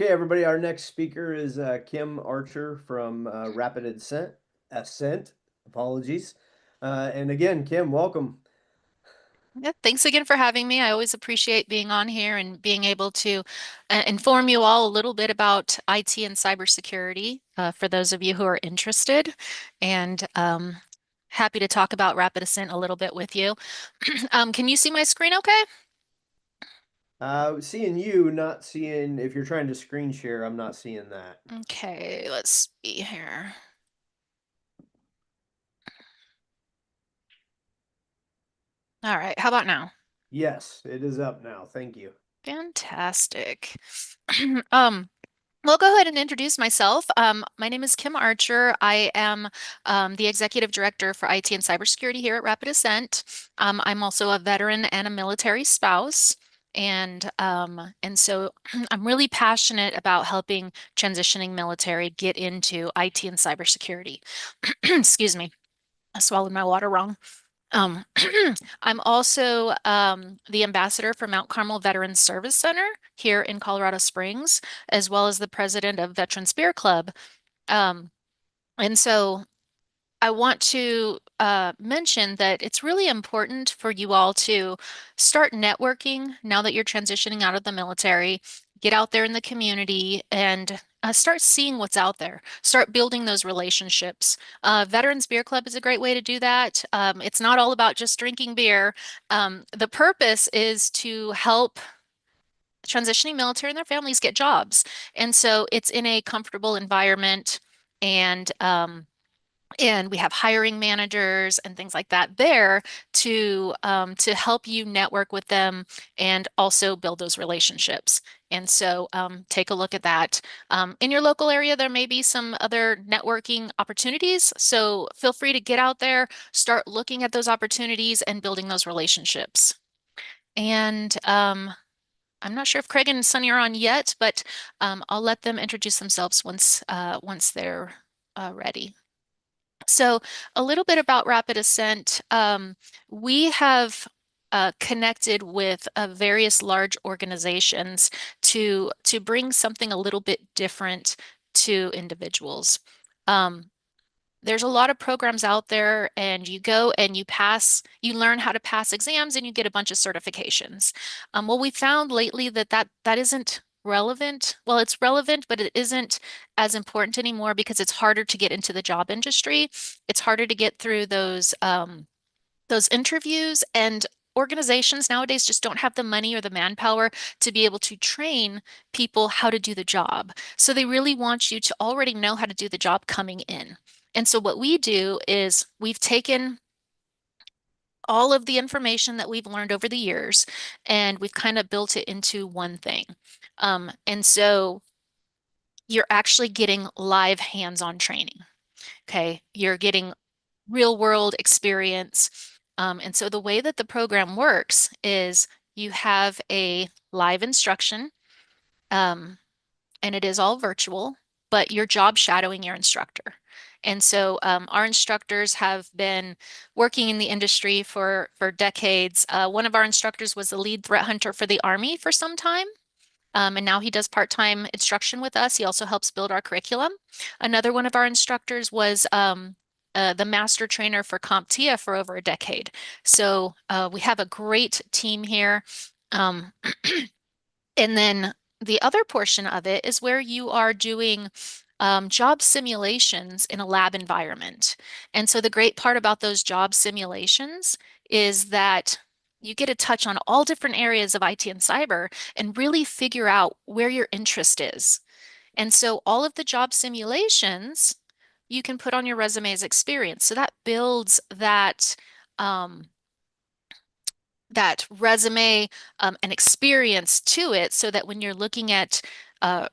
Okay, everybody, our next speaker is Kim Archer from Ascent. Apologies. And again, Kim, welcome. Yeah, thanks again for having me. I always appreciate being on here and being able to inform you all a little bit about IT and cybersecurity for those of you who are interested. And happy to talk about RapidAscent a little bit with you. Can you see my screen okay? Seeing you, not seeing, if you're trying to screen share, I'm not seeing that. Okay, let's see here. All right, how about now? Yes, it is up now. Thank you. Fantastic. Um, Well, I'll go ahead and introduce myself. My name is Kim Archer. I am the Executive Director for IT and Cybersecurity here at RapidAscent. I'm also a veteran and a military spouse. And so I'm really passionate about helping transitioning military get into IT and cybersecurity. Excuse me, I swallowed my water wrong. Um, I'm also the ambassador for Mount Carmel Veterans Service Center here in Colorado Springs, as well as the president of Veterans Beer Club. Um, and so I want to mention that it's really important for you all to start networking now that you're transitioning out of the military. Get out there in the community and start seeing what's out there. Start building those relationships. Veterans Beer Club is a great way to do that. It's not all about just drinking beer. The purpose is to help transitioning military and their families get jobs. And so it's in a comfortable environment and and we have hiring managers and things like that there to help you network with them and also build those relationships. And so take a look at that. In your local area, there may be some other networking opportunities. So feel free to get out there, start looking at those opportunities and building those relationships. And I'm not sure if Craig and Sunny are on yet, but I'll let them introduce themselves once they're ready. So a little bit about RapidAscent. We have connected with various large organizations to bring something a little bit different to individuals. Um, there's a lot of programs out there, and you go and you pass, you learn how to pass exams, and you get a bunch of certifications. Well, we found lately that isn't relevant. Well, it's relevant, but it isn't as important anymore because it's harder to get into the job industry. It's harder to get through those interviews, and organizations nowadays just don't have the money or the manpower to be able to train people how to do the job. So they really want you to already know how to do the job coming in. And so what we do is we've taken all of the information that we've learned over the years and we've kind of built it into one thing. And so you're actually getting live hands-on training. Okay. You're getting real world experience. And so the way that the program works is you have a live instruction, um, and it is all virtual, but you're job shadowing your instructor. And so our instructors have been working in the industry for decades. One of our instructors was the lead threat hunter for the Army for some time. And now he does part-time instruction with us. He also helps build our curriculum. Another one of our instructors was the master trainer for CompTIA for over a decade. So we have a great team here. Um, and then the other portion of it is where you are doing job simulations in a lab environment. And so the great part about those job simulations is that you get a touch on all different areas of IT and cyber and really figure out where your interest is. And so all of the job simulations you can put on your resume as experience. So that builds um, that resume and experience to it so that when you're looking at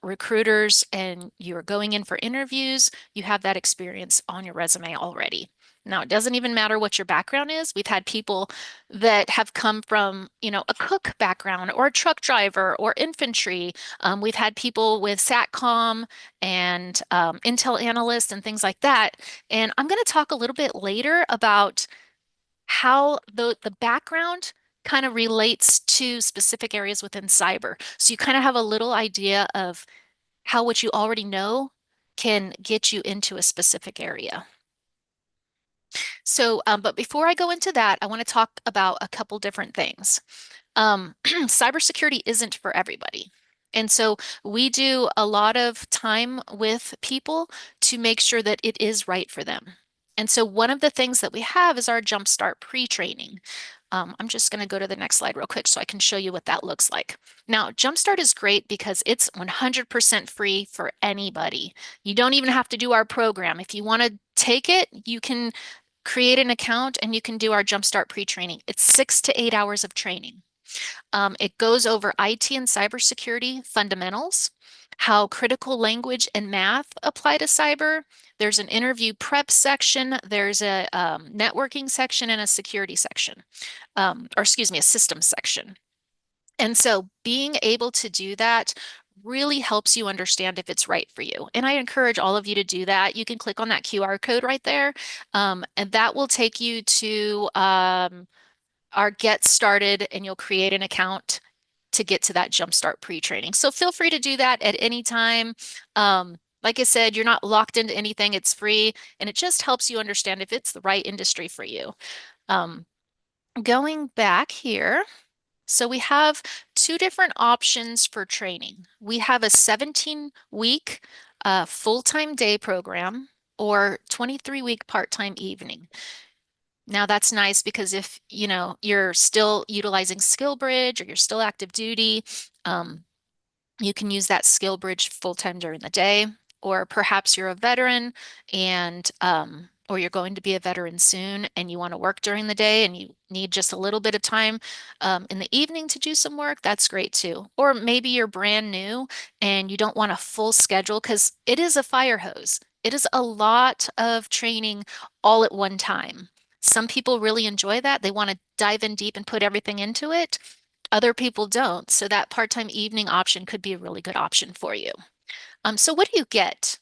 recruiters and you're going in for interviews, you have that experience on your resume already. Now, it doesn't even matter what your background is. We've had people that have come from, a cook background or a truck driver or infantry. We've had people with SATCOM and Intel analysts and things like that. And I'm going to talk a little bit later about how the background kind of relates to specific areas within cyber. So you kind of have a little idea of how what you already know can get you into a specific area. So, but before I go into that, I want to talk about a couple different things. Cybersecurity isn't for everybody. And so we do a lot of time with people to make sure that it is right for them. And so one of the things that we have is our Jumpstart pre-training. I'm just going to go to the next slide real quick so I can show you what that looks like. Now, Jumpstart is great because it's 100% free for anybody. You don't even have to do our program. If you want to take it, you can create an account and you can do our Jumpstart pre-training. It's 6 to 8 hours of training. It goes over IT and cybersecurity fundamentals, how critical language and math apply to cyber. There's an interview prep section. There's a networking section and a security section, or excuse me, a systems section. And so being able to do that really helps you understand if it's right for you. And I encourage all of you to do that. You can click on that QR code right there, and that will take you to our Get Started, and you'll create an account to get to that Jumpstart pre-training. So feel free to do that at any time. Like I said, you're not locked into anything. It's free, and it just helps you understand if it's the right industry for you. Um, Going back here, so we have two different options for training. We have a 17-week full-time day program or 23-week part-time evening. Now that's nice because if you're still utilizing SkillBridge or you're still active duty, um, you can use that SkillBridge full-time during the day, or perhaps you're a veteran and or you're going to be a veteran soon and you want to work during the day and you need just a little bit of time in the evening to do some work, that's great too. Or maybe you're brand new and you don't want a full schedule because it is a fire hose. It is a lot of training all at one time. Some people really enjoy that. They want to dive in deep and put everything into it. Other people don't. So that part-time evening option could be a really good option for you. So what do you get?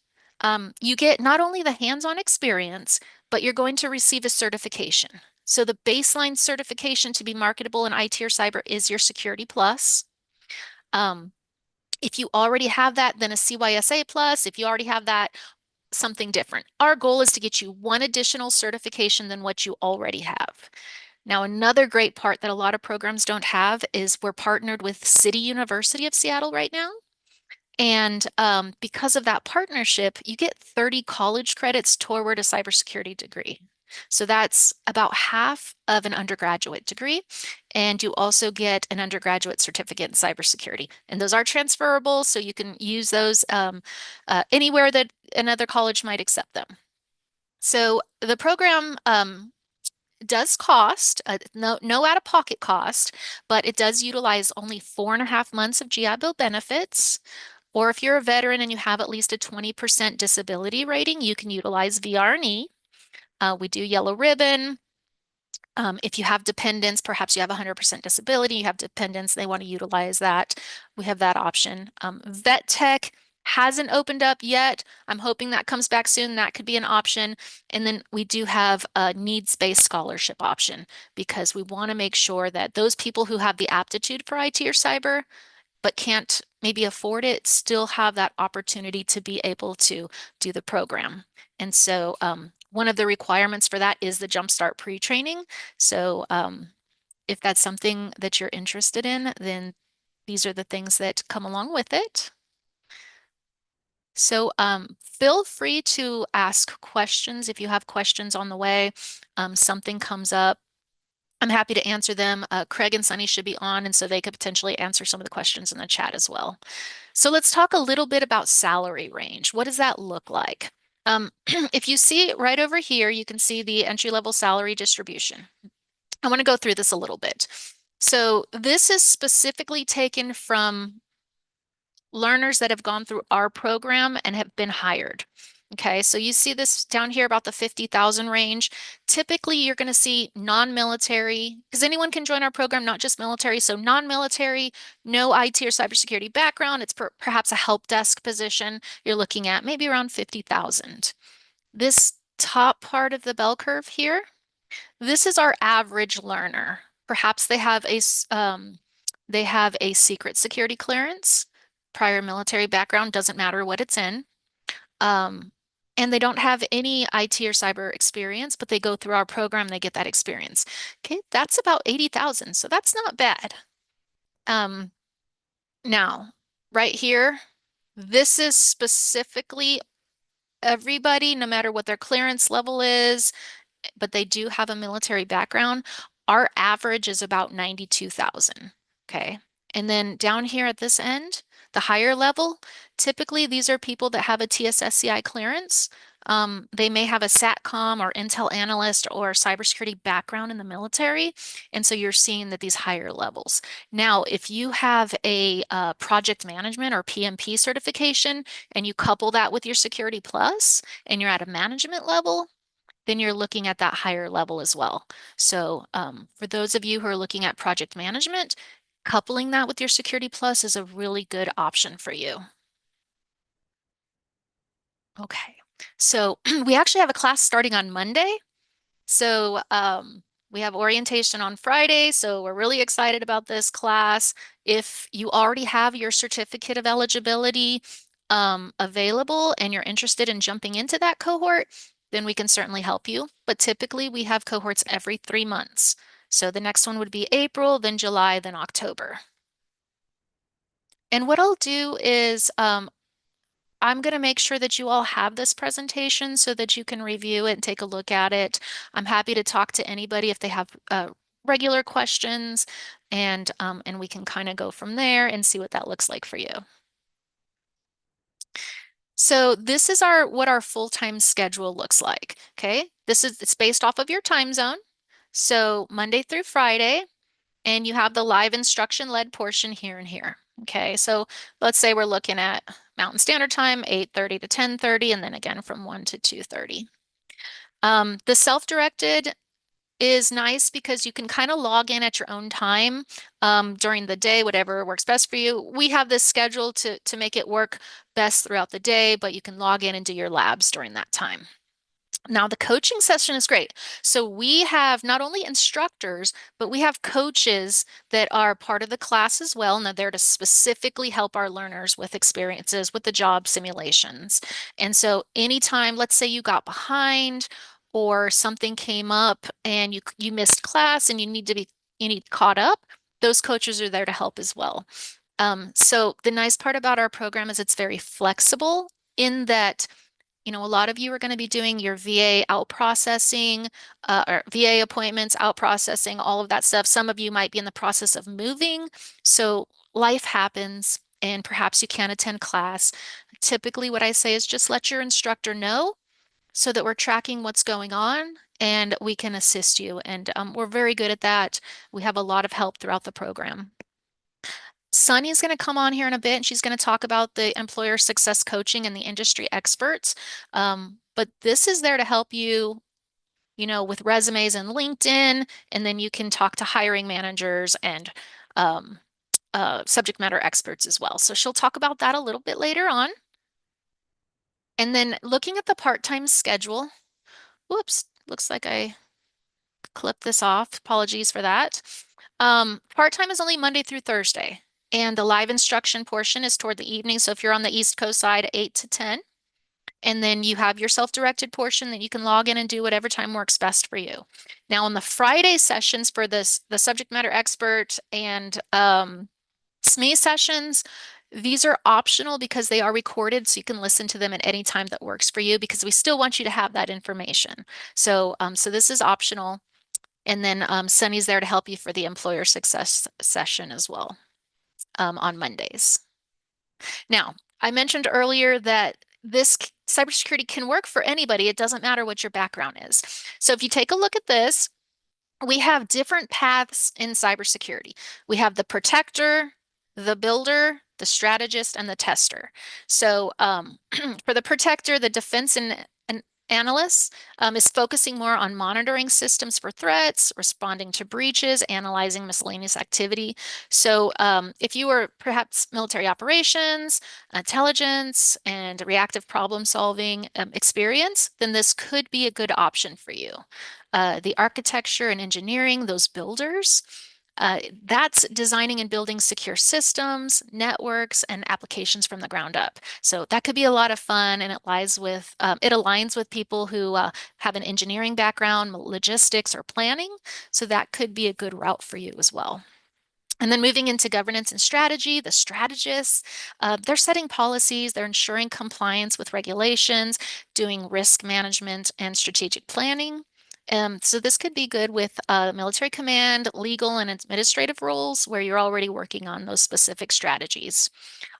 You get not only the hands-on experience, but you're going to receive a certification. So the baseline certification to be marketable in IT or cyber is your Security Plus. Um, if you already have that, then a CYSA Plus. If you already have that, something different. Our goal is to get you one additional certification than what you already have. Now, another great part that a lot of programs don't have is we're partnered with City University of Seattle right now. And because of that partnership, you get 30 college credits toward a cybersecurity degree. So that's about half of an undergraduate degree. And you also get an undergraduate certificate in cybersecurity. And those are transferable, so you can use those anywhere that another college might accept them. So the program does cost, no out-of-pocket cost, but it does utilize only 4.5 months of GI Bill benefits. Or if you're a veteran and you have at least a 20% disability rating, you can utilize VR&E. We do yellow ribbon. If you have dependents, perhaps you have 100% disability, you have dependents, they want to utilize that. We have that option. Vet Tech hasn't opened up yet. I'm hoping that comes back soon. That could be an option. And then we do have a needs-based scholarship option because we want to make sure that those people who have the aptitude for IT or cyber but can't maybe afford it still have that opportunity to be able to do the program. And so one of the requirements for that is the Jumpstart pre-training. So if that's something that you're interested in, then these are the things that come along with it. So feel free to ask questions if you have questions on the way. Something comes up, I'm happy to answer them. Craig and Sunny should be on, and so they could potentially answer some of the questions in the chat as well. So let's talk a little bit about salary range. What does that look like? If you see right over here, you can see the entry-level salary distribution. I want to go through this a little bit. So this is specifically taken from learners that have gone through our program and have been hired. Okay, so you see this down here about the 50,000 range. Typically, you're going to see non-military, because anyone can join our program, not just military. So non-military, no IT or cybersecurity background. It's perhaps a help desk position. You're looking at maybe around 50,000. This top part of the bell curve here, this is our average learner. Perhaps they have a secret security clearance. prior military background, doesn't matter what it's in. Um, and they don't have any IT or cyber experience, but they go through our program, they get that experience. Okay, that's about 80,000. So that's not bad. Um, Now, right here, this is specifically everybody, no matter what their clearance level is, but they do have a military background. Our average is about 92,000. Okay. And then down here at this end, the higher level, typically these are people that have a TSSCI clearance. They may have a SATCOM or Intel analyst or cybersecurity background in the military. And so you're seeing that these higher levels. Now, if you have a project management or PMP certification and you couple that with your Security Plus and you're at a management level, then you're looking at that higher level as well. So for those of you who are looking at project management, coupling that with your Security Plus is a really good option for you. Okay, so we actually have a class starting on Monday. So we have orientation on Friday, so we're really excited about this class. If you already have your certificate of eligibility available and you're interested in jumping into that cohort, then we can certainly help you. But typically we have cohorts every 3 months. So the next one would be April, then July, then October. And what I'll do is I'm going to make sure that you all have this presentation so that you can review it and take a look at it. I'm happy to talk to anybody if they have regular questions, and we can kind of go from there and see what that looks like for you. So this is what our full-time schedule looks like. Okay, it's based off of your time zone. So Monday through Friday, and you have the live instruction led portion here and here. Okay, so let's say we're looking at Mountain Standard Time, 8:30 to 10:30, and then again from 1 to 2:30. The self-directed is nice because you can kind of log in at your own time during the day, whatever works best for you. We have this schedule to make it work best throughout the day, but you can log in and do your labs during that time. Now, the coaching session is great. So we have not only instructors, but we have coaches that are part of the class as well, and they're there to specifically help our learners with experiences with the job simulations. And so anytime, let's say you got behind or something came up and you missed class and you need caught up, those coaches are there to help as well. So the nice part about our program is it's very flexible in that a lot of you are going to be doing your VA out processing, or VA appointments, out processing, all of that stuff. Some of you might be in the process of moving. So life happens and perhaps you can't attend class. Typically, what I say is just let your instructor know so that we're tracking what's going on and we can assist you. And we're very good at that. We have a lot of help throughout the program. Sunny's going to come on here in a bit and she's going to talk about the employer success coaching and the industry experts. But this is there to help you, with resumes and LinkedIn, and then you can talk to hiring managers and um, subject matter experts as well. So she'll talk about that a little bit later on. And then looking at the part-time schedule, whoops, looks like I clipped this off. Apologies for that. Part-time is only Monday through Thursday. And the live instruction portion is toward the evening. So if you're on the East Coast side, 8 to 10. And then you have your self-directed portion that you can log in and do whatever time works best for you. Now, on the Friday sessions for the subject matter expert and SME sessions, these are optional because they are recorded, so you can listen to them at any time that works for you because we still want you to have that information. So this is optional. And then Sunny's there to help you for the employer success session as well on Mondays. Now, I mentioned earlier that this cybersecurity can work for anybody. It doesn't matter what your background is. So if you take a look at this, we have different paths in cybersecurity. We have the protector, the builder, the strategist, and the tester. So for the protector, the defense and analyst is focusing more on monitoring systems for threats, responding to breaches, analyzing miscellaneous activity. So if you are perhaps military operations, intelligence, and reactive problem solving experience, then this could be a good option for you. The architecture and engineering, those builders, That's designing and building secure systems, networks, and applications from the ground up. So that could be a lot of fun, and it aligns with people who have an engineering background, logistics, or planning. So that could be a good route for you as well. And then moving into governance and strategy, the strategists, they're setting policies, they're ensuring compliance with regulations, doing risk management and strategic planning. So this could be good with military command, legal and administrative roles where you're already working on those specific strategies.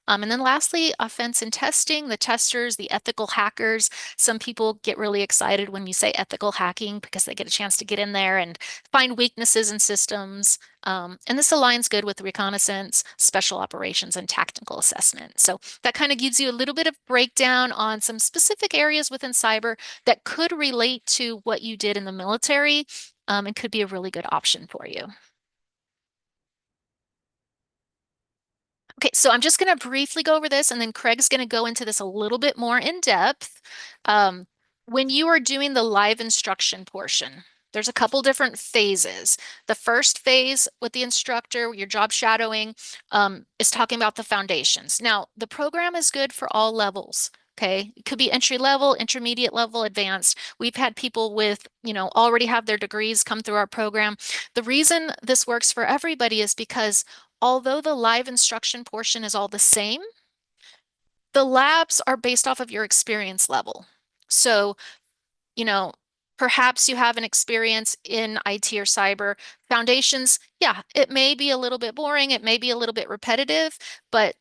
And then lastly, offense and testing, the testers, the ethical hackers. Some people get really excited when you say ethical hacking because they get a chance to get in there and find weaknesses in systems. And this aligns good with reconnaissance, special operations, and tactical assessment. So that kind of gives you a little bit of breakdown on some specific areas within cyber that could relate to what you did in the military, and could be a really good option for you. Okay, so I'm just going to briefly go over this, and then Craig's going to go into this a little bit more in depth. Um, when you are doing the live instruction portion, there's a couple different phases. The first phase with the instructor, your job shadowing, is talking about the foundations. Now, the program is good for all levels. Okay, it could be entry level, intermediate level, advanced. We've had people with, already have their degrees come through our program. The reason this works for everybody is because although the live instruction portion is all the same, the labs are based off of your experience level. So, you know, perhaps you have an experience in IT or cyber foundations. Yeah, it may be a little bit boring, it may be a little bit repetitive, but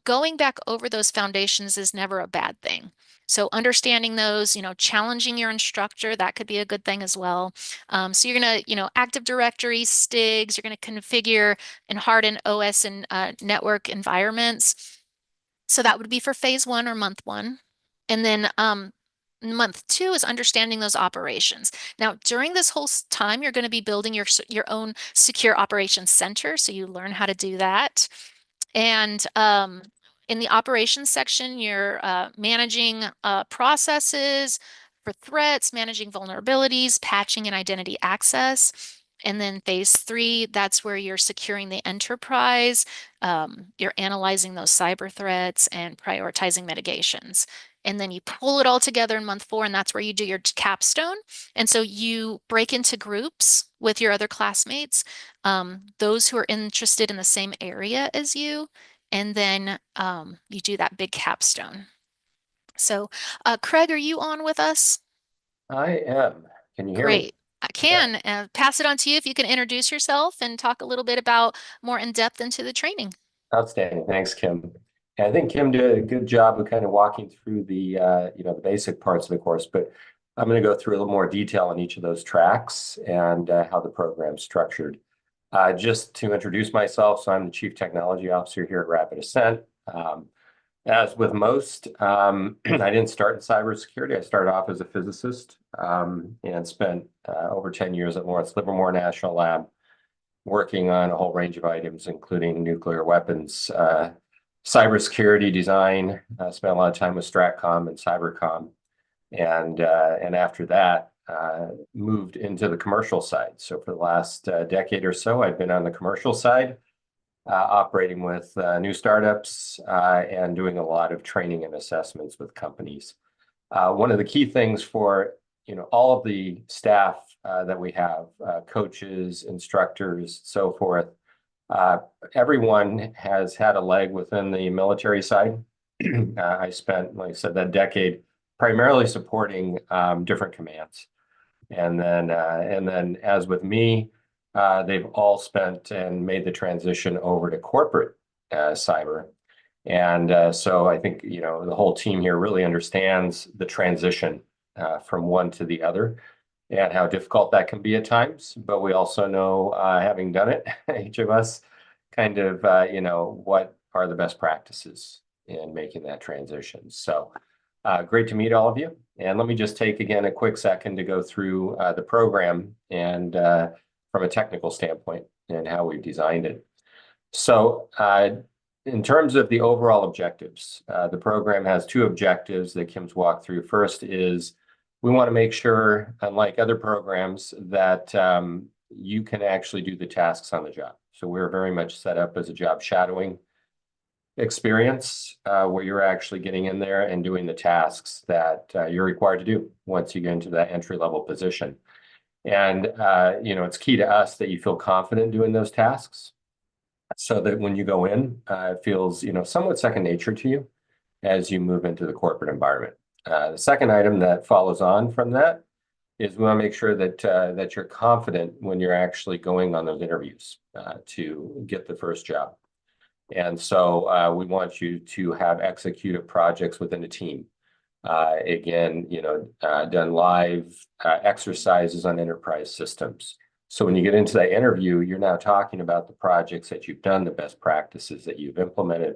going back over those foundations is never a bad thing. So understanding those, challenging your instructor, that could be a good thing as well. So you're going to, Active Directory, STIGs, you're going to configure and harden OS and network environments. So that would be for phase one or month one. And then month two is understanding those operations. Now, during this whole time, you're going to be building your own secure operations center. So you learn how to do that. And in the operations section, you're managing processes for threats, managing vulnerabilities, patching and identity access. And then phase three, that's where you're securing the enterprise. You're analyzing those cyber threats and prioritizing mitigations. And then you pull it all together in month four, and that's where you do your capstone. And so you break into groups with your other classmates, those who are interested in the same area as you, and then you do that big capstone. So, Craig, are you on with us? I am. Can you hear me? Great. I Okay. can pass it on to you if you can introduce yourself and talk a little bit about more in depth into the training. Outstanding. Thanks, Kim. And I think Kim did a good job of kind of walking through the basic parts of the course, but I'm going to go through a little more detail on each of those tracks and how the program's structured. Just to introduce myself, so I'm the Chief Technology Officer here at RapidAscent. As with most, I didn't start in cybersecurity. I started off as a physicist and spent over 10 years at Lawrence Livermore National Lab working on a whole range of items, including nuclear weapons, cybersecurity design. Spent a lot of time with Stratcom and Cybercom, and after that, moved into the commercial side. So for the last decade or so, I've been on the commercial side, operating with new startups and doing a lot of training and assessments with companies. One of the key things for all of the staff that we have, coaches, instructors, so forth, everyone has had a leg within the military side. I spent, like I said, that decade primarily supporting different commands. And then as with me, they've all spent and made the transition over to corporate cyber. And so I think, the whole team here really understands the transition from one to the other and how difficult that can be at times. But we also know, having done it, each of us kind of, what are the best practices in making that transition. So great to meet all of you. And let me just take again a quick second to go through the program and from a technical standpoint and how we've designed it. So in terms of the overall objectives, the program has two objectives that Kim's walked through. First is we want to make sure, unlike other programs, that you can actually do the tasks on the job. So we're very much set up as a job shadowing experience where you're actually getting in there and doing the tasks that you're required to do once you get into that entry-level position. And it's key to us that you feel confident doing those tasks so that when you go in, it feels, somewhat second nature to you as you move into the corporate environment. The second item that follows on from that is we want to make sure that you're confident when you're actually going on those interviews to get the first job. And so we want you to have executed projects within a team. Again, done live exercises on enterprise systems. So when you get into that interview, you're now talking about the projects that you've done, the best practices that you've implemented.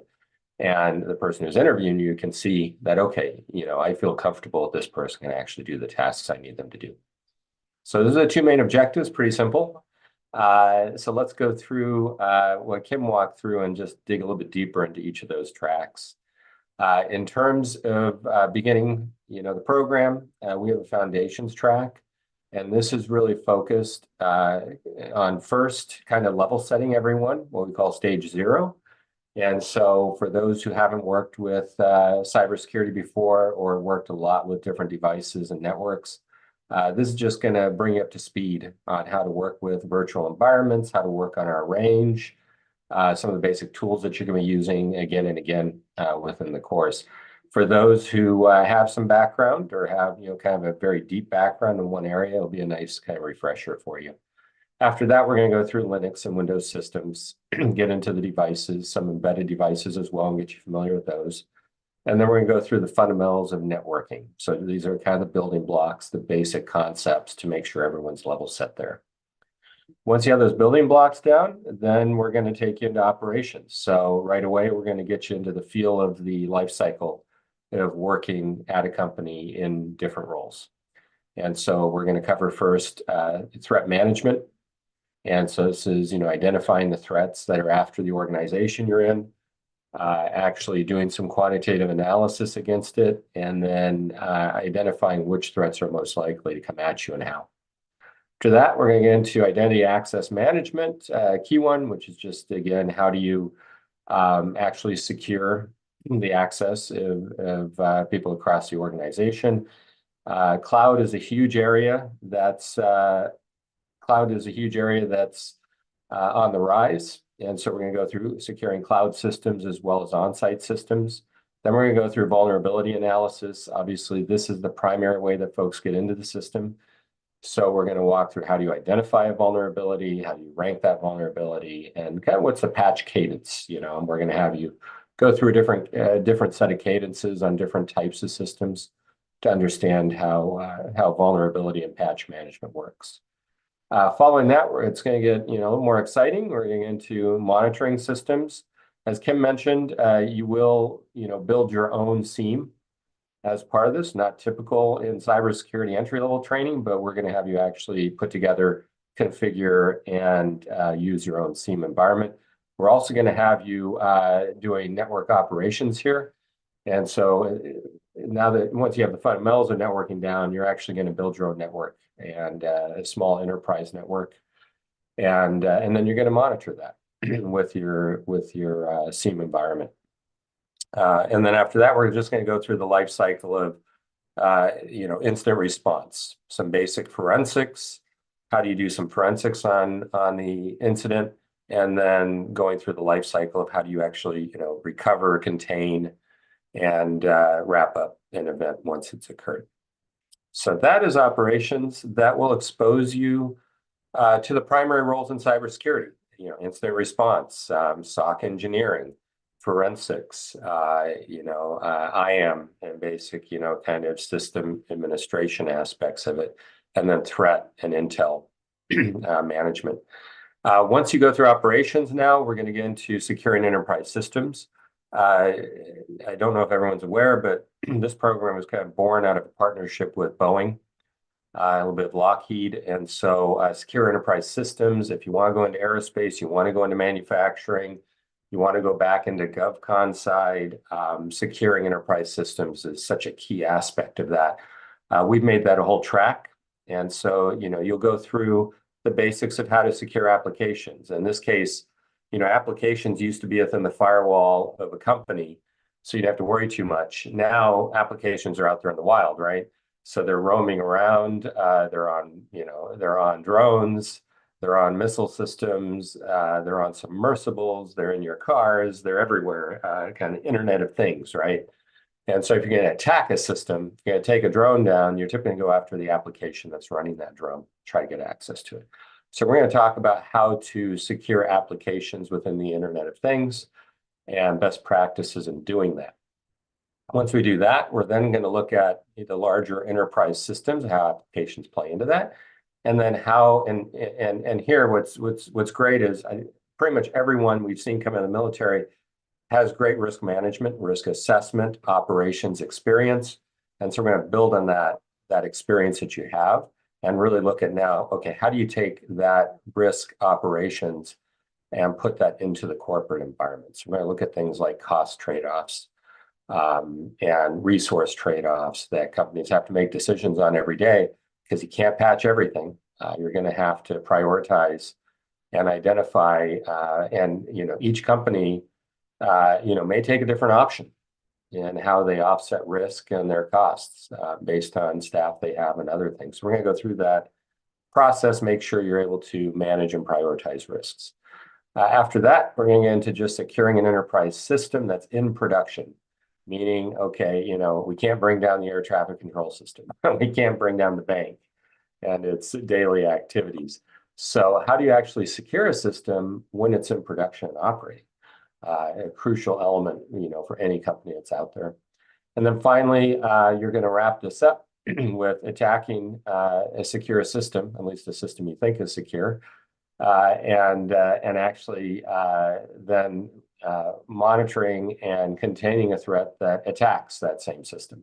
And the person who's interviewing you can see that, okay, I feel comfortable that this person can actually do the tasks I need them to do. So those are the two main objectives, pretty simple. So let's go through what Kim walked through and just dig a little bit deeper into each of those tracks. In terms of beginning, the program, we have a foundations track, and this is really focused on first kind of level setting everyone, what we call stage 0. And so for those who haven't worked with cybersecurity before or worked a lot with different devices and networks, this is just going to bring you up to speed on how to work with virtual environments, how to work on our range, some of the basic tools that you're going to be using again and again within the course. For those who have some background or have kind of a very deep background in one area, it'll be a nice kind of refresher for you. After that, we're going to go through Linux and Windows systems, get into the devices, some embedded devices as well, and get you familiar with those. And then we're going to go through the fundamentals of networking. So these are kind of the building blocks, the basic concepts to make sure everyone's level set there. Once you have those building blocks down, then we're going to take you into operations. So right away, we're going to get you into the feel of the life cycle of working at a company in different roles. And so we're going to cover first threat management. And so this is, identifying the threats that are after the organization you're in, actually doing some quantitative analysis against it, and then identifying which threats are most likely to come at you and how. After that, we're going to get into identity access management, key one, which is just, again, how do you actually secure the access of people across the organization. Cloud is a huge area that's on the rise. And so we're going to go through securing cloud systems as well as on-site systems. Then we're going to go through vulnerability analysis. Obviously, this is the primary way that folks get into the system. So we're going to walk through how do you identify a vulnerability, how do you rank that vulnerability, and kind of what's the patch cadence, and we're going to have you go through a different set of cadences on different types of systems to understand how vulnerability and patch management works. Following that, it's going to get a little more exciting. We're getting into monitoring systems. As Kim mentioned, you will build your own SIEM as part of this. Not typical in cybersecurity entry-level training, but we're going to have you actually put together, configure, and use your own SIEM environment. We're also going to have you doing network operations here. And so now that once you have the fundamentals of networking down, you're actually going to build your own network and a small enterprise network, and then you're going to monitor that with your SIEM environment. And then after that, we're just going to go through the life cycle of incident response, some basic forensics. How do you do some forensics on the incident, and then going through the life cycle of how do you actually recover, contain, and wrap up an event once it's occurred. So that is operations. That will expose you to the primary roles in cybersecurity, incident response, SOC engineering, forensics, IAM, and basic, kind of system administration aspects of it, and then threat and intel management. Once you go through operations now, we're going to get into securing enterprise systems. I don't know if everyone's aware, but this program was kind of born out of a partnership with Boeing, a little bit of Lockheed. And so secure enterprise systems, if you want to go into aerospace, you want to go into manufacturing, you want to go back into GovCon side, securing enterprise systems is such a key aspect of that. We've made that a whole track. And so, you'll go through the basics of how to secure applications. In this case, applications used to be within the firewall of a company, so you'd have to worry too much. Now applications are out there in the wild, right? So they're roaming around. They're on drones. They're on missile systems. They're on submersibles. They're in your cars. They're everywhere. Kind of Internet of Things, right? And so if you're going to attack a system, you're going to take a drone down, you're typically going to go after the application that's running that drone, try to get access to it. So we're going to talk about how to secure applications within the Internet of Things and best practices in doing that. Once we do that, we're then going to look at the larger enterprise systems, how applications play into that, and then how and here what's great is pretty much everyone we've seen come in the military has great risk management, risk assessment, operations experience. And so we're going to build on that experience that you have and really look at now, okay, how do you take that risk operations and put that into the corporate environment? So we're going to look at things like cost trade-offs and resource trade-offs that companies have to make decisions on every day because you can't patch everything. You're going to have to prioritize and identify, and each company may take a different option in how they offset risk and their costs based on staff they have and other things. So we're going to go through that process, make sure you're able to manage and prioritize risks. After that, we're going to get into just securing an enterprise system that's in production, meaning, okay, we can't bring down the air traffic control system. We can't bring down the bank and its daily activities. So how do you actually secure a system when it's in production and operating? A crucial element, for any company that's out there. And then finally, you're going to wrap this up with attacking a secure system, at least a system you think is secure, and actually then monitoring and containing a threat that attacks that same system.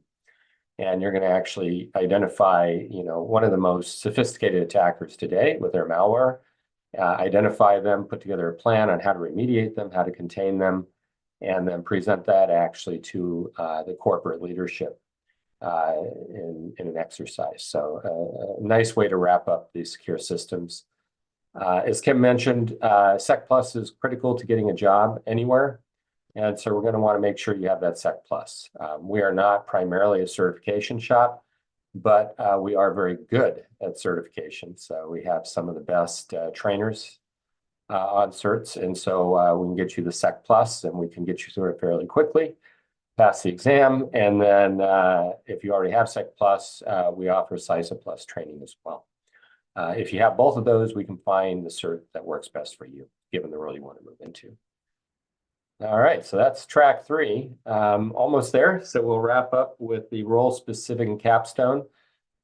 And you're going to actually identify, one of the most sophisticated attackers today with their malware. Identify them, put together a plan on how to remediate them, how to contain them, and then present that actually to the corporate leadership in an exercise. So a nice way to wrap up these secure systems. As Kim mentioned, Sec Plus is critical to getting a job anywhere. And so we're going to want to make sure you have that Sec Plus. We are not primarily a certification shop, but we are very good at certification. So we have some of the best trainers on certs. And so we can get you the Sec Plus and we can get you through it fairly quickly, pass the exam. And then if you already have Sec Plus, we offer CISA Plus training as well. If you have both of those, we can find the cert that works best for you, given the role you want to move into. All right, so that's track 3, almost there. So we'll wrap up with the role specific and capstone.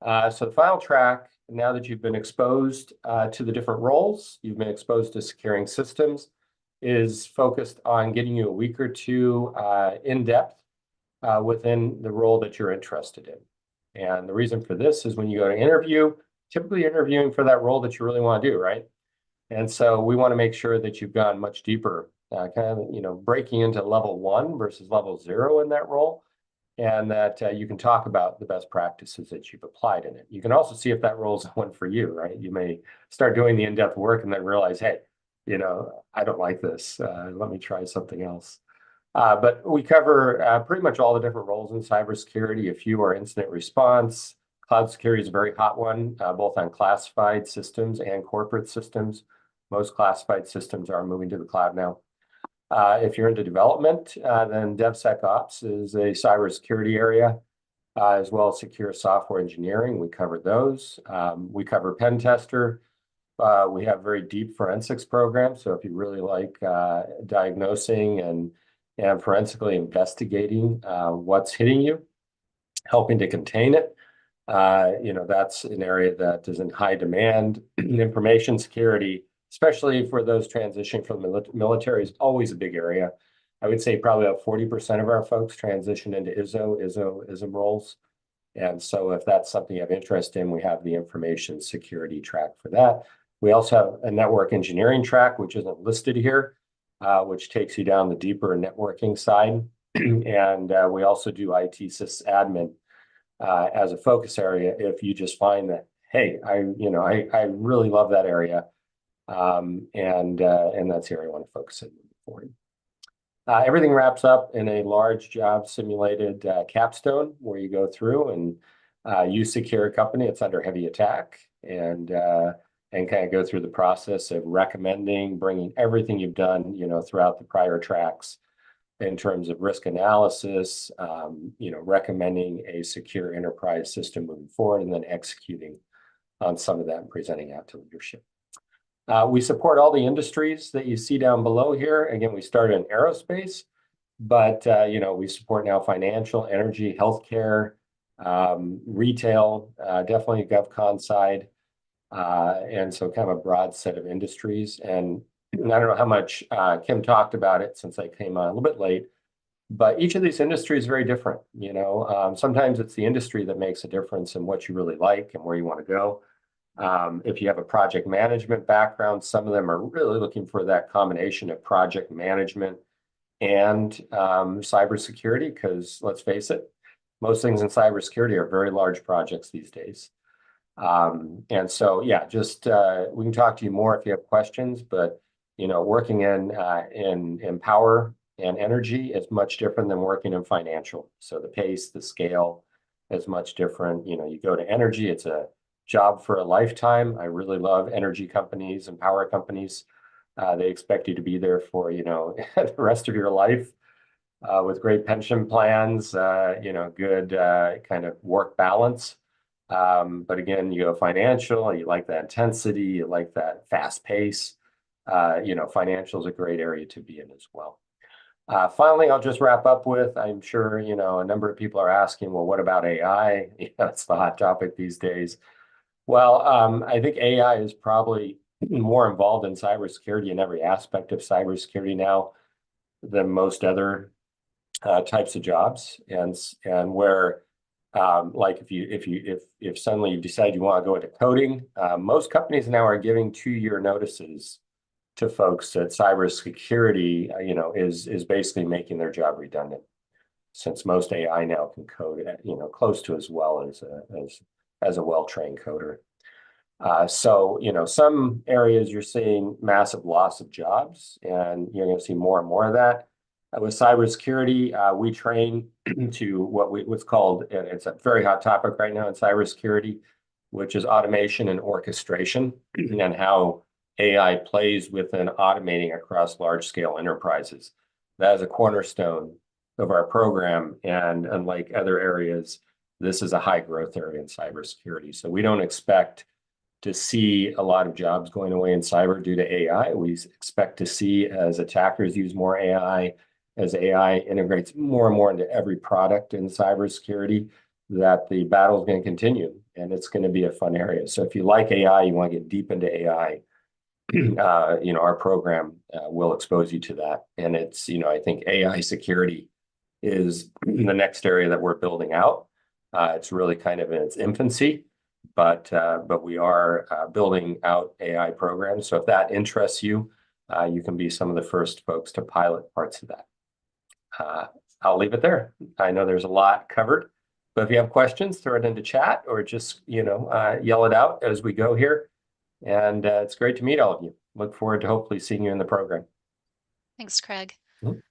So the final track, now that you've been exposed to the different roles, you've been exposed to securing systems, is focused on getting you a week or two in depth within the role that you're interested in. And the reason for this is when you go to interview, typically interviewing for that role that you really want to do, right? And so we want to make sure that you've gone much deeper, breaking into level 1 versus level 0 in that role, and that you can talk about the best practices that you've applied in it. You can also see if that role is one for you, right? You may start doing the in-depth work and then realize, hey, I don't like this. Let me try something else. But we cover pretty much all the different roles in cybersecurity. A few are incident response. Cloud security is a very hot one, both on classified systems and corporate systems. Most classified systems are moving to the cloud now. If you're into development, then DevSecOps is a cybersecurity area, as well as secure software engineering. We cover those. We cover pen tester. We have very deep forensics programs. So if you really like diagnosing and forensically investigating what's hitting you, helping to contain it, that's an area that is in high demand. Information security, especially for those transitioning from the military, is always a big area. I would say probably about 40% of our folks transition into ISM roles. And so if that's something you have interest in, we have the information security track for that. We also have a network engineering track, which isn't listed here, which takes you down the deeper networking side. And we also do IT sysadmin as a focus area if you just find that, hey, I really love that area. And that's the area I want to focus on moving forward. Everything wraps up in a large job simulated capstone where you go through and you secure a company that's under heavy attack and kind of go through the process of recommending, bringing everything you've done, throughout the prior tracks in terms of risk analysis, recommending a secure enterprise system moving forward, and then executing on some of that and presenting out to leadership. We support all the industries that you see down below here. Again, we started in aerospace, but we support now financial, energy, healthcare, retail, definitely GovCon side, and so kind of a broad set of industries. And I don't know how much Kim talked about it since I came on a little bit late, but each of these industries is very different. Sometimes it's the industry that makes a difference in what you really like and where you want to go. If you have a project management background, some of them are really looking for that combination of project management and cybersecurity, because let's face it, most things in cybersecurity are very large projects these days. And so, yeah, just we can talk to you more if you have questions, but working in power and energy is much different than working in financial. So the pace, the scale is much different. You go to energy, it's a job for a lifetime. I really love energy companies and power companies. They expect you to be there for, the rest of your life, with great pension plans, good kind of work balance. But again, you go financial, you like that intensity, you like that fast pace. Financial is a great area to be in as well. Finally, I'll just wrap up with, I'm sure, a number of people are asking, well, what about AI? It's the hot topic these days. Well, I think AI is probably more involved in cybersecurity in every aspect of cybersecurity now than most other types of jobs, and where like if suddenly you decide you want to go into coding, most companies now are giving 2-year notices to folks that cybersecurity, is basically making their job redundant, since most AI now can code, close to as well as a well-trained coder. So, some areas you're seeing massive loss of jobs, and you're going to see more and more of that. With cybersecurity, we train to what's called, and it's a very hot topic right now in cybersecurity, which is automation and orchestration, and how AI plays within automating across large-scale enterprises. That is a cornerstone of our program, and unlike other areas, this is a high-growth area in cybersecurity. So we don't expect to see a lot of jobs going away in cyber due to AI. We expect to see, as attackers use more AI, as AI integrates more and more into every product in cybersecurity, that the battle is going to continue, and it's going to be a fun area. So if you like AI, you want to get deep into AI, our program will expose you to that. And it's, I think AI security is the next area that we're building out. It's really kind of in its infancy, but we are building out AI programs. So if that interests you, you can be some of the first folks to pilot parts of that. I'll leave it there. I know there's a lot covered, but if you have questions, throw it into chat or just, yell it out as we go here. And it's great to meet all of you. Look forward to hopefully seeing you in the program. Thanks, Craig. Mhm.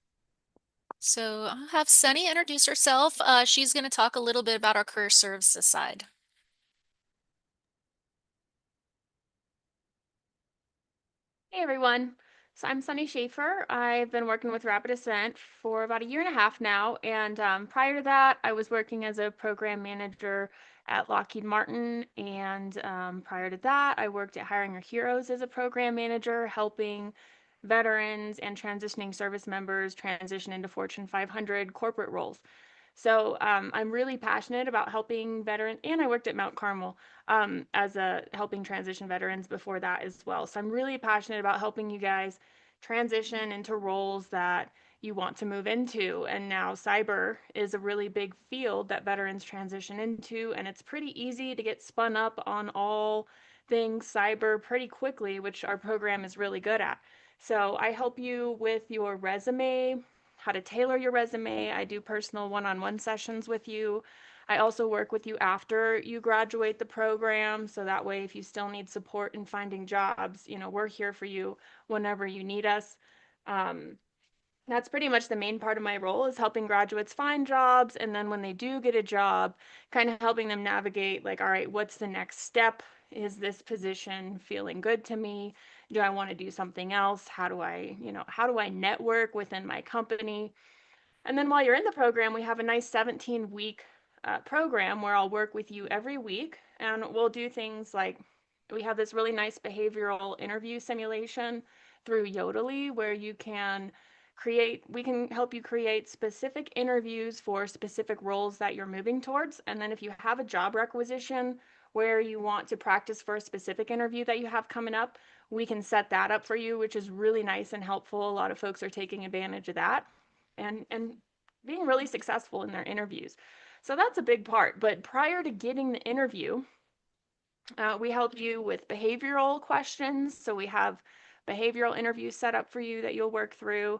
So I'll have Sunny introduce herself. She's going to talk a little bit about our career services side. Hey everyone. So I'm Sunny Schaefer. I've been working with RapidAscent for about 1.5 years now, and prior to that, I was working as a program manager at Lockheed Martin, and prior to that, I worked at Hiring Our Heroes as a program manager, helping veterans and transitioning service members transition into Fortune 500 corporate roles. So I'm really passionate about helping veterans, and I worked at Mount Carmel as a helping transition veterans before that as well. So I'm really passionate about helping you guys transition into roles that you want to move into. And now cyber is a really big field that veterans transition into, and it's pretty easy to get spun up on all things cyber pretty quickly, which our program is really good at. So I help you with your resume how to tailor your resume. I do personal one-on-one sessions with you. I also work with you after you graduate the program, so that way if you still need support in finding jobs, we're here for you whenever you need us. That's pretty much the main part of my role, is helping graduates find jobs, and then when they do get a job, kind of helping them navigate, like, all right, what's the next step? Is this position feeling good to me? Do I want to do something else? How do I network within my company? And then while you're in the program, we have a nice 17-week program where I'll work with you every week, and we'll do things like, we have this really nice behavioral interview simulation through Yodely where we can help you create specific interviews for specific roles that you're moving towards. And then if you have a job requisition where you want to practice for a specific interview that you have coming up, we can set that up for you, which is really nice and helpful. A lot of folks are taking advantage of that and being really successful in their interviews. So that's a big part. But prior to getting the interview, we help you with behavioral questions. So we have behavioral interviews set up for you that you'll work through.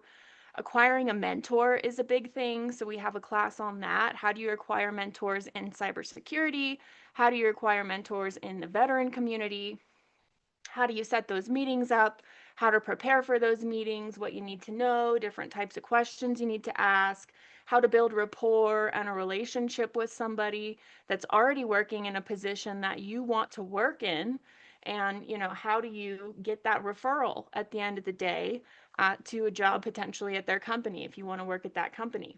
Acquiring a mentor is a big thing. So we have a class on that. How do you acquire mentors in cybersecurity? How do you acquire mentors in the veteran community? How do you set those meetings up? How to prepare for those meetings, what you need to know, different types of questions you need to ask, how to build rapport and a relationship with somebody that's already working in a position that you want to work in. And, how do you get that referral at the end of the day to a job potentially at their company if you want to work at that company.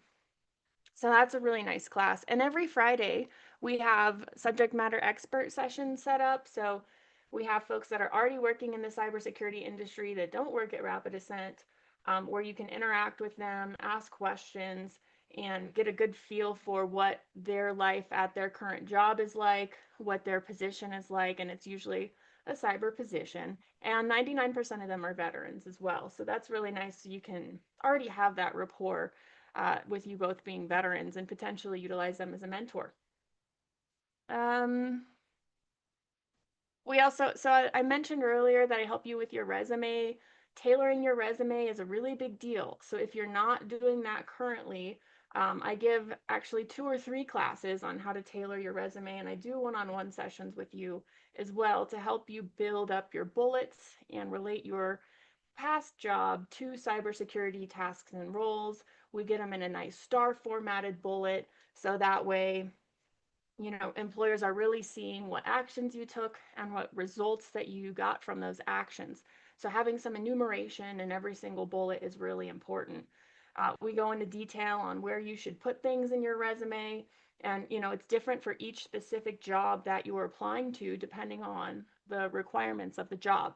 So that's a really nice class. And every Friday, we have subject matter expert sessions set up. So we have folks that are already working in the cybersecurity industry that don't work at RapidAscent, where you can interact with them, ask questions, and get a good feel for what their life at their current job is like, what their position is like, and it's usually a cyber position. And 99% of them are veterans as well. So that's really nice. So you can already have that rapport with you both being veterans and potentially utilize them as a mentor. I mentioned earlier that I help you with your resume. Tailoring your resume is a really big deal. So if you're not doing that currently, I give actually 2 or 3 classes on how to tailor your resume, and I do one-on-one sessions with you as well to help you build up your bullets and relate your past job to cybersecurity tasks and roles. We get them in a nice star formatted bullet, so that way employers are really seeing what actions you took and what results that you got from those actions. So having some enumeration in every single bullet is really important. We go into detail on where you should put things in your resume, and it's different for each specific job that you are applying to depending on the requirements of the job.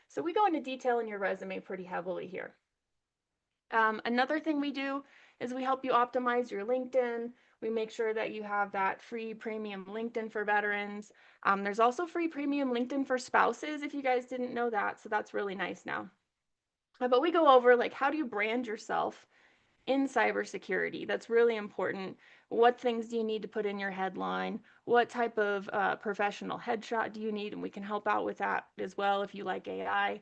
So we go into detail in your resume pretty heavily here. Another thing we do is we help you optimize your LinkedIn. We make sure that you have that free premium LinkedIn for veterans. There's also free premium LinkedIn for spouses, if you guys didn't know that. So that's really nice now. But we go over, like, how do you brand yourself in cybersecurity? That's really important. What things do you need to put in your headline? What type of professional headshot do you need? And we can help out with that as well if you like AI.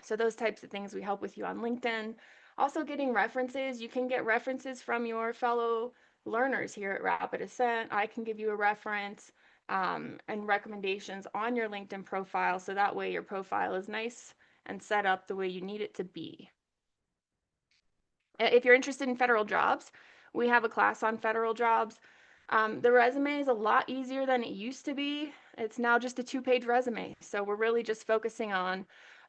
So those types of things we help with you on LinkedIn. Also getting references. You can get references from your fellow learners here at RapidAscent. I can give you a reference and recommendations on your LinkedIn profile, so that way your profile is nice and set up the way you need it to be. If you're interested in federal jobs, we have a class on federal jobs. The resume is a lot easier than it used to be. It's now just a 2-page resume. So we're really just focusing on,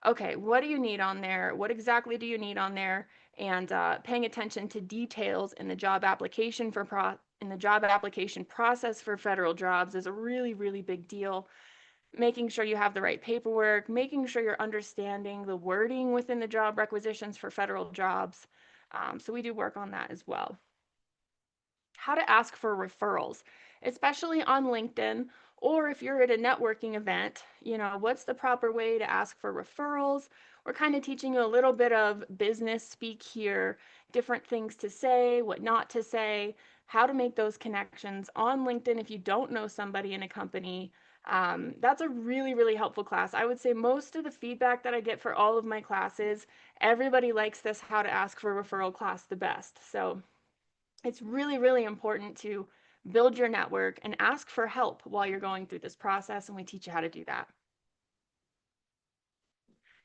okay, what do you need on there? What exactly do you need on there? And paying attention to details in the job application process for federal jobs is a really, really big deal. Making sure you have the right paperwork, making sure you're understanding the wording within the job requisitions for federal jobs. So we do work on that as well. How to ask for referrals, especially on LinkedIn, or if you're at a networking event, what's the proper way to ask for referrals? We're kind of teaching you a little bit of business speak here, different things to say, what not to say, how to make those connections on LinkedIn if you don't know somebody in a company. That's a really, really helpful class. I would say most of the feedback that I get for all of my classes, everybody likes this how to ask for referral class the best. So it's really, really important to build your network and ask for help while you're going through this process, and we teach you how to do that.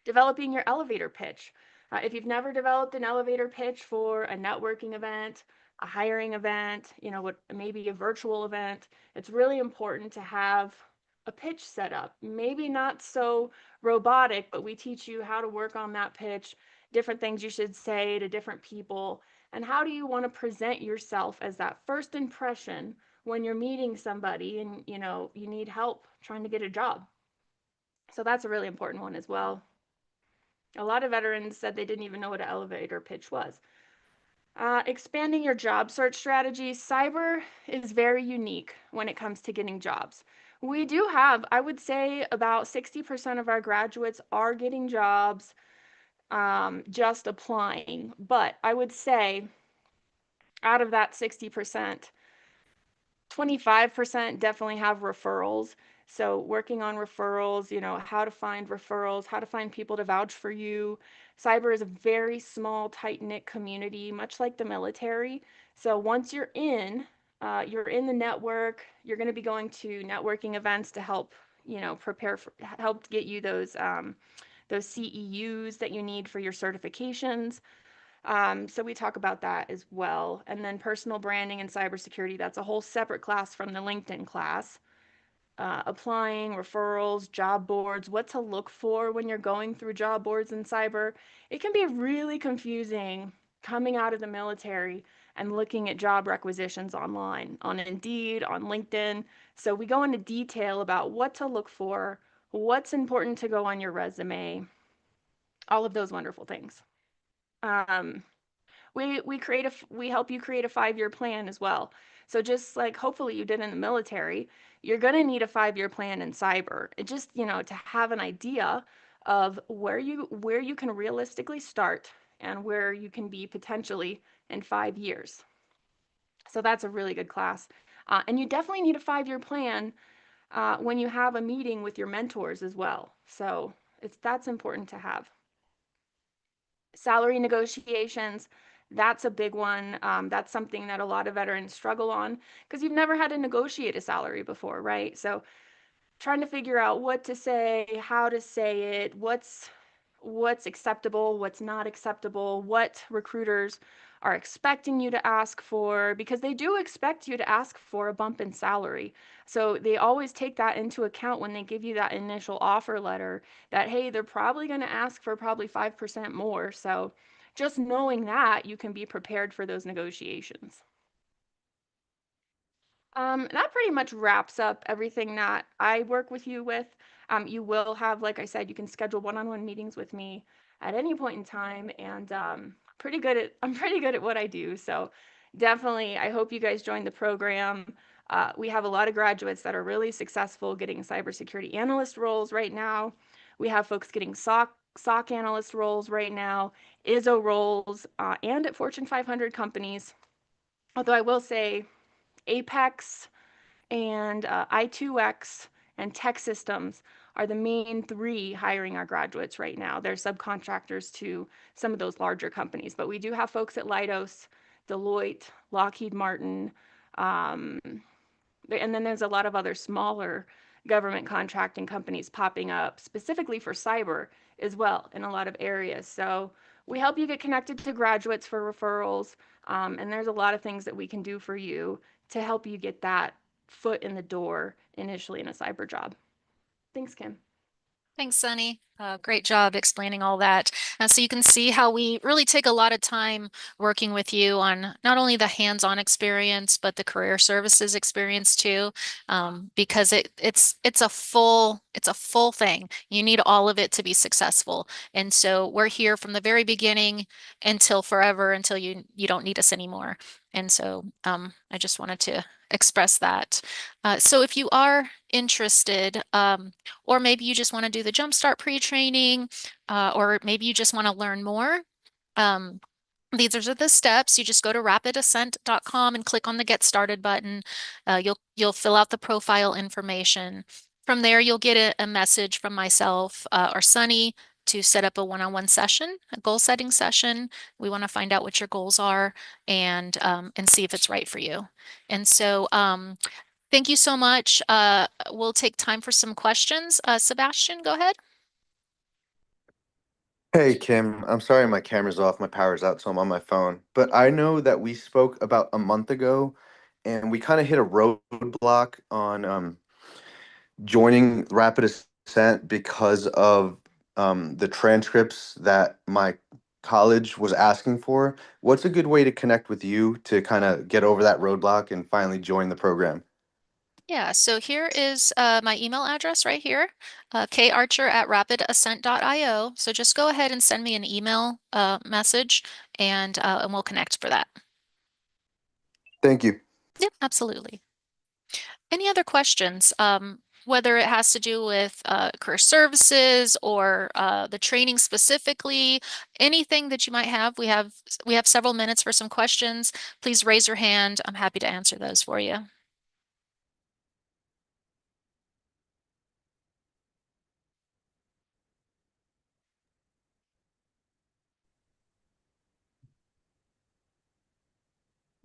Developing your elevator pitch. If you've never developed an elevator pitch for a networking event, a hiring event, maybe a virtual event, it's really important to have a pitch set up. Maybe not so robotic, but we teach you how to work on that pitch, different things you should say to different people, and how do you want to present yourself as that first impression when you're meeting somebody and you need help trying to get a job. So that's a really important one as well. A lot of veterans said they didn't even know what an elevator pitch was. Expanding your job search strategy. Cyber is very unique when it comes to getting jobs. We do have, I would say, about 60% of our graduates are getting jobs just applying. But I would say out of that 60%, 25% definitely have referrals. So working on referrals, how to find referrals, how to find people to vouch for you. Cyber is a very small, tight-knit community, much like the military. So once you're in the network, you're going to be going to networking events to help, help get you those CEUs that you need for your certifications. So we talk about that as well. And then personal branding and cybersecurity, that's a whole separate class from the LinkedIn class. Applying, referrals, job boards, what to look for when you're going through job boards in cyber. It can be really confusing coming out of the military and looking at job requisitions online, on Indeed, on LinkedIn. So we go into detail about what to look for, what's important to go on your resume, all of those wonderful things. We help you create a 5-year plan as well. So just like hopefully you did in the military, you're going to need a 5-year plan in cyber. It just, to have an idea of where you can realistically start and where you can be potentially in 5 years. So that's a really good class. And you definitely need a 5-year plan when you have a meeting with your mentors as well. So that's important to have. Salary negotiations, that's a big one. That's something that a lot of veterans struggle on because you've never had to negotiate a salary before, right? So trying to figure out what to say, how to say it, what's acceptable, what's not acceptable, what recruiters are expecting you to ask for, because they do expect you to ask for a bump in salary. So they always take that into account when they give you that initial offer letter that, hey, they're probably going to ask for probably 5% more. So just knowing that, you can be prepared for those negotiations. That pretty much wraps up everything that I work with you with. You will have, like I said, you can schedule one-on-one meetings with me at any point in time, and I'm pretty good at what I do. So definitely, I hope you guys join the program. We have a lot of graduates that are really successful getting cybersecurity analyst roles right now. We have folks getting SOC analyst roles right now, ISO roles, and at Fortune 500 companies. Although I will say, Apex and I2X and Tech Systems are the main 3 hiring our graduates right now. They're subcontractors to some of those larger companies, but we do have folks at Leidos, Deloitte, Lockheed Martin, and then there's a lot of other smaller government contracting companies popping up specifically for cyber as well in a lot of areas. So we help you get connected to graduates for referrals, and there's a lot of things that we can do for you to help you get that foot in the door initially in a cyber job. Thanks, Kim. Thanks, Sunny. Great job explaining all that. So you can see how we really take a lot of time working with you on not only the hands-on experience, but the career services experience too, because it's a full thing. You need all of it to be successful. And so we're here from the very beginning until forever, until you don't need us anymore. And so I just wanted to express that. So if you are interested, or maybe you just want to do the Jumpstart pre-training, or maybe you just want to learn more. These are the steps. You just go to rapidascent.com and click on the Get Started button. You'll fill out the profile information. From there, you'll get a message from myself or Sunny to set up a one-on-one session, a goal setting session. We want to find out what your goals are and see if it's right for you. And so thank you so much. We'll take time for some questions. Sebastian, go ahead. Hey Kim, I'm sorry my camera's off, my power's out, so I'm on my phone. But I know that we spoke about a month ago and we kind of hit a roadblock on joining Rapid Ascent because of the transcripts that my college was asking for. What's a good way to connect with you to kind of get over that roadblock and finally join the program? Yeah, so here is my email address right here, karcher@rapidascent.io. So just go ahead and send me an email message and we'll connect for that. Thank you. Yep, absolutely. Any other questions? Whether it has to do with career services or the training specifically, anything that you might have, we have several minutes for some questions. Please raise your hand. I'm happy to answer those for you.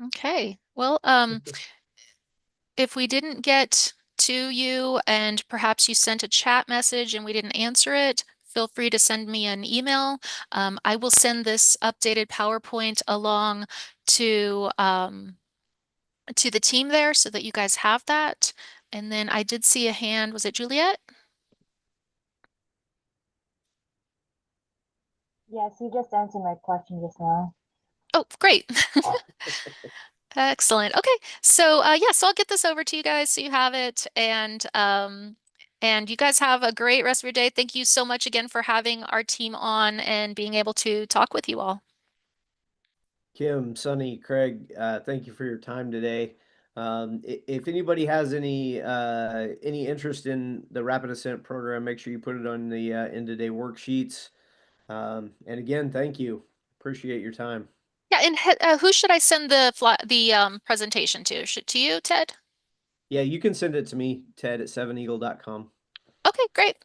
Okay. Well, if we didn't get to you and perhaps you sent a chat message and we didn't answer it, feel free to send me an email. I will send this updated PowerPoint along to the team there so that you guys have that. And then I did see a hand. Was it Juliet? Yes, you just answered my question just now. Oh, great. Excellent. Okay. So yeah, so I'll get this over to you guys so you have it. And you guys have a great rest of your day. Thank you so much again for having our team on and being able to talk with you all. Kim, Sunny, Craig, thank you for your time today. If anybody has any interest in the Rapid Ascent program, make sure you put it on the end of day worksheets. And again, thank you. Appreciate your time. Yeah, and who should I send the presentation to? To you, Ted? Yeah, you can send it to me, Ted at 7eagle.com. Okay, great.